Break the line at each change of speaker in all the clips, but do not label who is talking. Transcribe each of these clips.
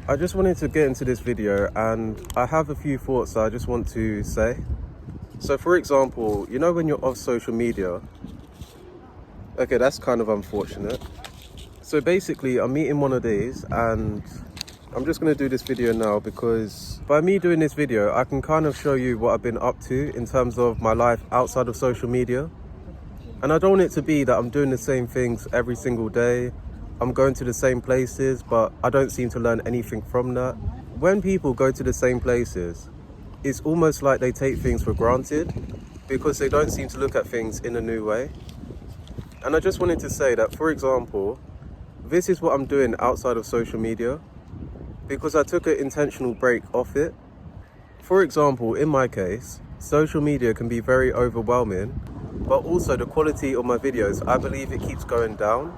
I just wanted to get into this video and I have a few thoughts that I just want to say. So for example, you know when you're off social media, okay, that's kind of unfortunate. So basically I'm meeting one of these and I'm just going to do this video now because by me doing this video, I can kind of show you what I've been up to in terms of my life outside of social media. And I don't want it to be that I'm doing the same things every single day. I'm going to the same places, but I don't seem to learn anything from that. When people go to the same places, it's almost like they take things for granted because they don't seem to look at things in a new way. And I just wanted to say that, for example, this is what I'm doing outside of social media because I took an intentional break off it. For example, in my case, social media can be very overwhelming, but also the quality of my videos, I believe it keeps going down.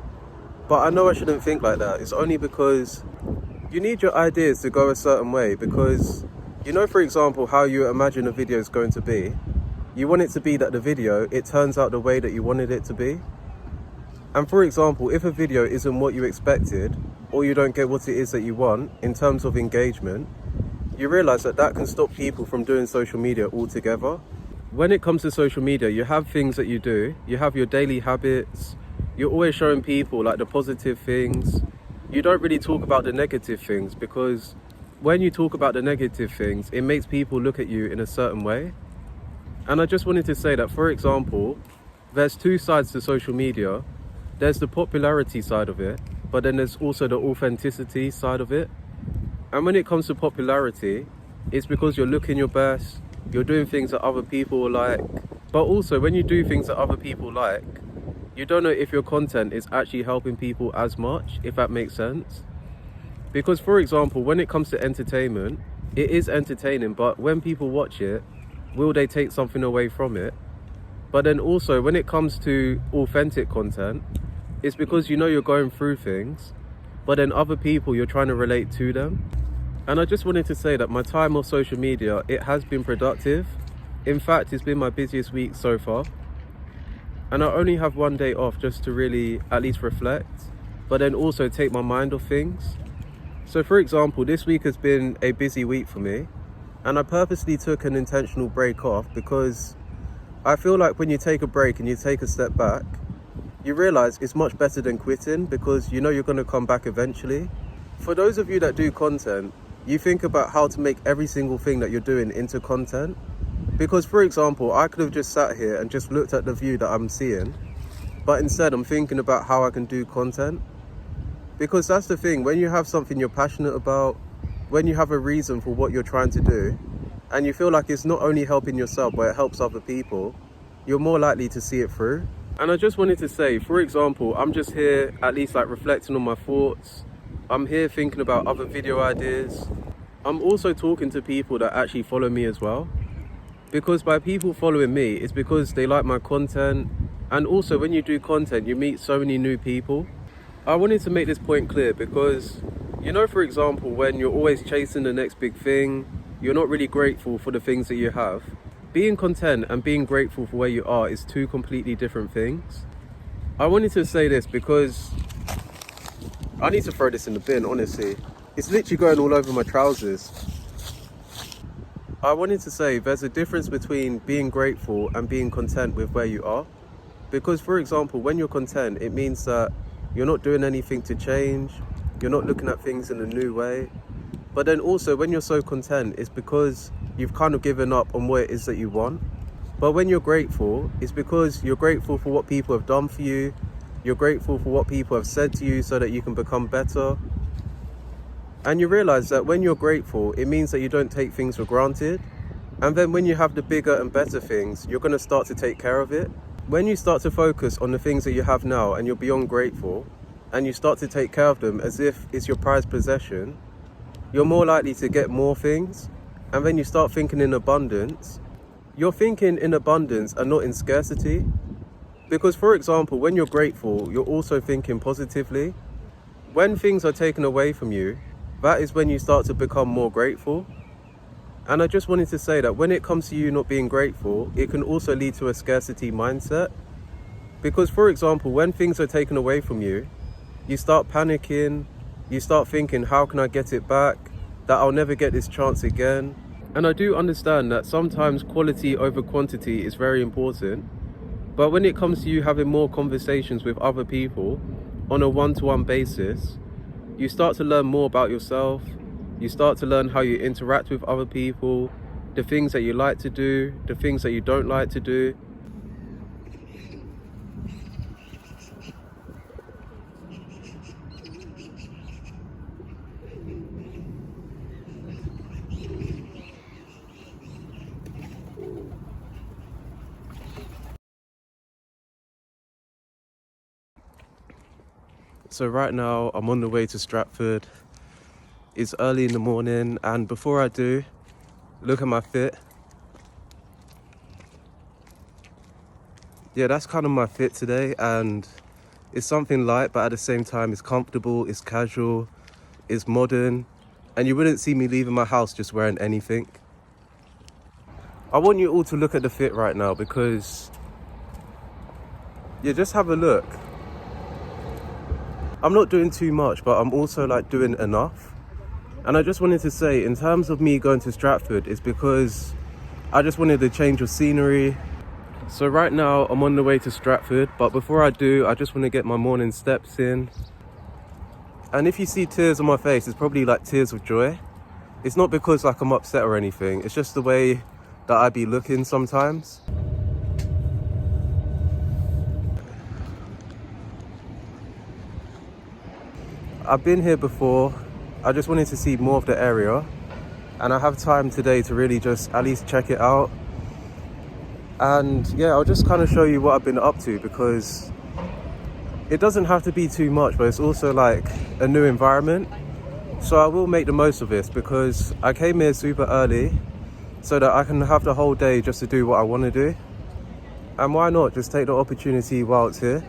But I know I shouldn't think like that. It's only because you need your ideas to go a certain way because, you know, for example, how you imagine a video is going to be. You want it to be that the video, it turns out the way that you wanted it to be. And for example, if a video isn't what you expected, or you don't get what it is that you want in terms of engagement, you realize that that can stop people from doing social media altogether. When it comes to social media, you have things that you do, you have your daily habits, you're always showing people like the positive things. You don't really talk about the negative things because when you talk about the negative things, it makes people look at you in a certain way. And I just wanted to say that, for example, there's two sides to social media. There's the popularity side of it, but then there's also the authenticity side of it. And when it comes to popularity, it's because you're looking your best, you're doing things that other people like. But also when you do things that other people like, you don't know if your content is actually helping people as much, if that makes sense. Because for example, when it comes to entertainment, it is entertaining, but when people watch it, will they take something away from it? But then also when it comes to authentic content, it's because you know you're going through things, but then other people, you're trying to relate to them. And I just wanted to say that my time on social media, it has been productive. In fact, it's been my busiest week so far. And I only have one day off just to really at least reflect, but then also take my mind off things. So for example, this week has been a busy week for me, and I purposely took an intentional break off because I feel like when you take a break and you take a step back, you realize it's much better than quitting because you know you're going to come back eventually. For those of you that do content, you think about how to make every single thing that you're doing into content. Because for example, I could have just sat here and just looked at the view that I'm seeing, but instead I'm thinking about how I can do content. Because that's the thing, when you have something you're passionate about, when you have a reason for what you're trying to do, and you feel like it's not only helping yourself, but it helps other people, you're more likely to see it through. And I just wanted to say, for example, I'm just here at least like reflecting on my thoughts. I'm here thinking about other video ideas. I'm also talking to people that actually follow me as well. Because by people following me, it's because they like my content. And also when you do content, you meet so many new people. I wanted to make this point clear because, you know, for example, when you're always chasing the next big thing, you're not really grateful for the things that you have. Being content and being grateful for where you are is two completely different things. I wanted to say this because I need to throw this in the bin, honestly. It's literally going all over my trousers. I wanted to say there's a difference between being grateful and being content with where you are. Because for example, when you're content, it means that you're not doing anything to change. You're not looking at things in a new way. But then also when you're so content, it's because you've kind of given up on what it is that you want. But when you're grateful, it's because you're grateful for what people have done for you. You're grateful for what people have said to you so that you can become better. And you realize that when you're grateful, it means that you don't take things for granted. And then when you have the bigger and better things, you're going to start to take care of it. When you start to focus on the things that you have now and you're beyond grateful, and you start to take care of them as if it's your prized possession, you're more likely to get more things. And then you start thinking in abundance. You're thinking in abundance and not in scarcity. Because for example, when you're grateful, you're also thinking positively. When things are taken away from you, that is when you start to become more grateful. And I just wanted to say that when it comes to you not being grateful, it can also lead to a scarcity mindset. Because for example, when things are taken away from you, you start panicking, you start thinking, how can I get it back? That I'll never get this chance again. And I do understand that sometimes quality over quantity is very important. But when it comes to you having more conversations with other people on a one-to-one basis, you start to learn more about yourself. You start to learn how you interact with other people, the things that you like to do, the things that you don't like to do. So right now I'm on the way to Stratford. It's early in the morning, and before I do, look at my fit. Yeah, that's kind of my fit today, and it's something light, but at the same time it's comfortable, it's casual, it's modern, and you wouldn't see me leaving my house just wearing anything. I want you all to look at the fit right now because, yeah, just have a look. I'm not doing too much, but I'm also like doing enough. And I just wanted to say, in terms of me going to Stratford, it's because I just wanted a change of scenery. So right now I'm on the way to Stratford, but before I do, I just want to get my morning steps in. And if you see tears on my face, it's probably like tears of joy. It's not because like I'm upset or anything, it's just the way that I be looking sometimes. I've been here before. I just wanted to see more of the area, and I have time today to really just at least check it out. And yeah, I'll just kind of show you what I've been up to, because it doesn't have to be too much, but it's also like a new environment. So I will make the most of this, because I came here super early so that I can have the whole day just to do what I want to do. And why not just take the opportunity while it's here?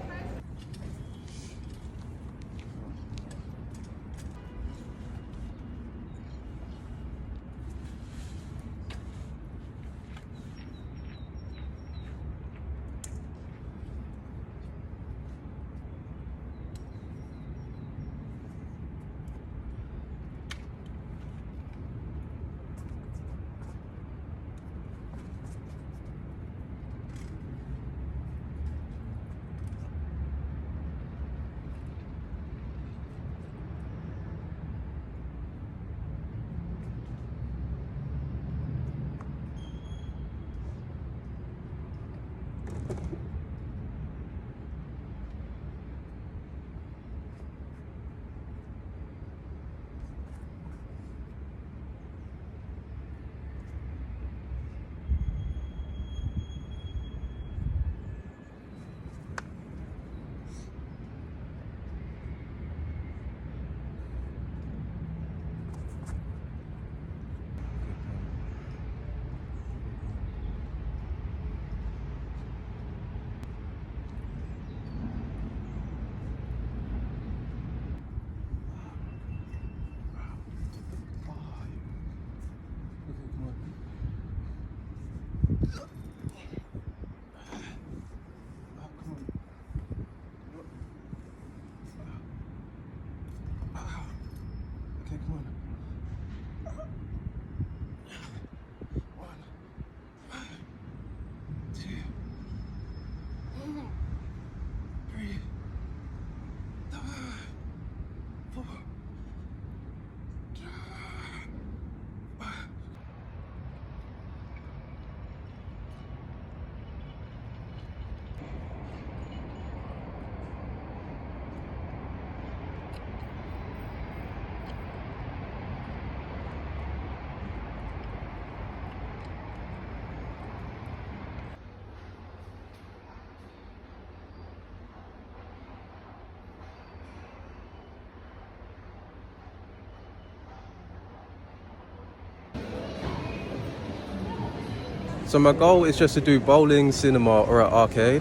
So my goal is just to do bowling, cinema, or an arcade.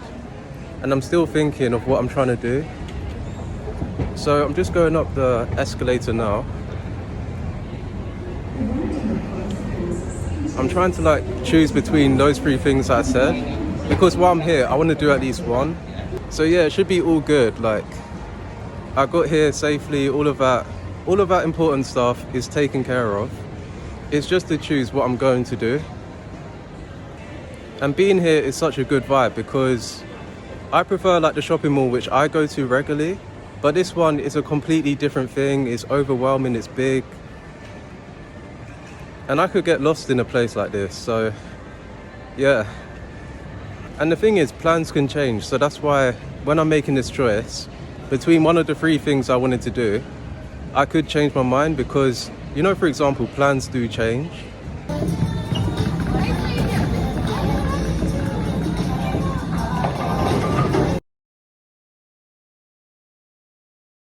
And I'm still thinking of what I'm trying to do. So I'm just going up the escalator now. I'm trying to like choose between those three things that I said, because while I'm here, I want to do at least one. So yeah, it should be all good. Like, I got here safely, all of that. all of that important stuff is taken care of. It's just to choose what I'm going to do. And being here is such a good vibe because I prefer like the shopping mall which I go to regularly, but this one is a completely different thing. It's overwhelming, it's big, and I could get lost in a place like this. So yeah, and the thing is, plans can change, so that's why when I'm making this choice between one of the three things I wanted to do, I could change my mind because, you know, for example, plans do change.